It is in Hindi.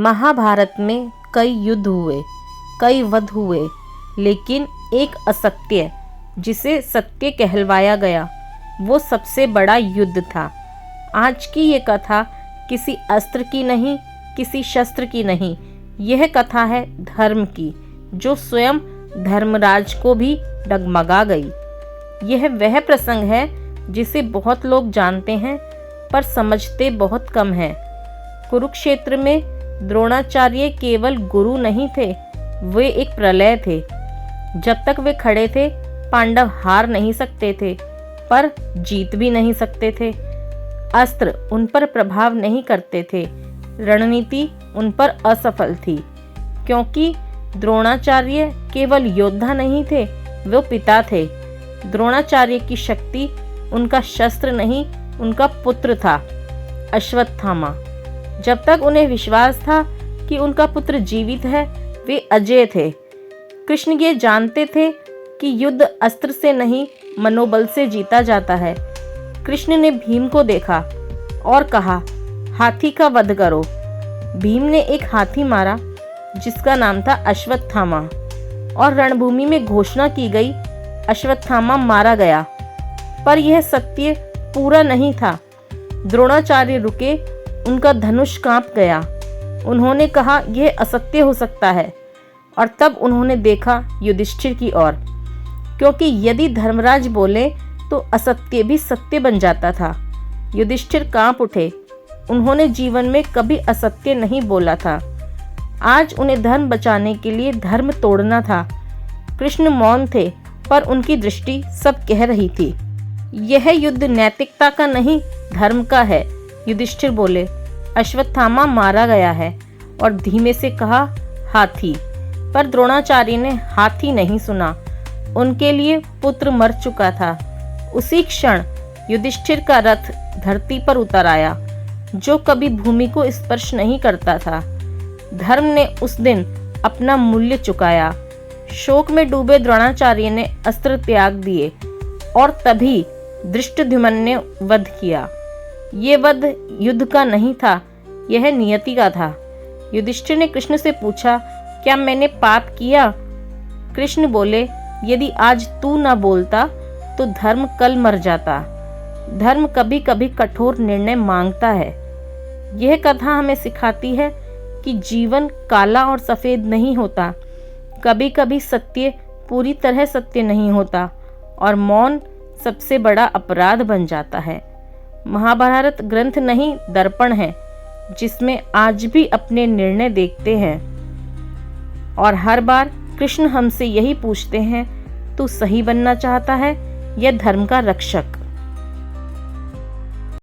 महाभारत में कई युद्ध हुए, कई वध हुए, लेकिन एक असत्य जिसे सत्य कहलवाया गया वो सबसे बड़ा युद्ध था। आज की ये कथा किसी अस्त्र की नहीं, किसी शस्त्र की नहीं, यह कथा है धर्म की, जो स्वयं धर्मराज को भी डगमगा गई। यह वह प्रसंग है जिसे बहुत लोग जानते हैं पर समझते बहुत कम हैं। कुरुक्षेत्र में द्रोणाचार्य केवल गुरु नहीं थे, वे एक प्रलय थे। जब तक वे खड़े थे पांडव हार नहीं सकते थे पर जीत भी नहीं सकते थे। अस्त्र उन पर प्रभाव नहीं करते थे, रणनीति उन पर असफल थी, क्योंकि द्रोणाचार्य केवल योद्धा नहीं थे, वो पिता थे। द्रोणाचार्य की शक्ति उनका शस्त्र नहीं, उनका पुत्र था, अश्वत्थामा। जब तक उन्हें विश्वास था कि उनका पुत्र जीवित है, वे अजेय थे। कृष्ण ये जानते थे कि युद्ध अस्त्र से नहीं, मनोबल से जीता जाता है। कृष्ण ने भीम को देखा और कहा, हाथी का वध करो। भीम ने एक हाथी मारा जिसका नाम था अश्वत्थामा, और रणभूमि में घोषणा की गई, अश्वत्थामा मारा गया। पर यह सत्य पूरा नहीं था। द्रोणाचार्य रुके, उनका धनुष कांप गया। उन्होंने कहा, यह असत्य हो सकता है। और तब उन्होंने देखा युधिष्ठिर की ओर, क्योंकि यदि धर्मराज बोले तो असत्य भी सत्य बन जाता था। युधिष्ठिर कांप उठे। उन्होंने जीवन में कभी असत्य नहीं बोला था। आज उन्हें धर्म बचाने के लिए धर्म तोड़ना था। कृष्ण मौन थे, पर उनकी दृष्टि सब कह रही थी। यह युद्ध नैतिकता का नहीं, धर्म का है। युधिष्ठिर बोले, अश्वत्थामा मारा गया है, और धीमे से कहा, हाथी। पर द्रोणाचार्य ने हाथी नहीं सुना, उनके लिए पुत्र मर चुका था। उसी क्षण युधिष्ठिर का रथ धरती पर उतर आया, जो कभी भूमि को स्पर्श नहीं करता था। धर्म ने उस दिन अपना मूल्य चुकाया। शोक में डूबे द्रोणाचार्य ने अस्त्र त्याग दिए, और तभी धृष्टद्युम्न ने वध किया। ये वध युद्ध का नहीं था, यह नियति का था। युधिष्ठिर ने कृष्ण से पूछा, क्या मैंने पाप किया? कृष्ण बोले, यदि आज तू न बोलता तो धर्म कल मर जाता। धर्म कभी कभी कठोर निर्णय मांगता है। यह कथा हमें सिखाती है कि जीवन काला और सफेद नहीं होता। कभी कभी सत्य पूरी तरह सत्य नहीं होता, और मौन सबसे बड़ा अपराध बन जाता है। महाभारत ग्रंथ नहीं, दर्पण है, जिसमें आज भी अपने निर्णय देखते हैं। और हर बार कृष्ण हमसे यही पूछते हैं, तू सही बनना चाहता है या धर्म का रक्षक?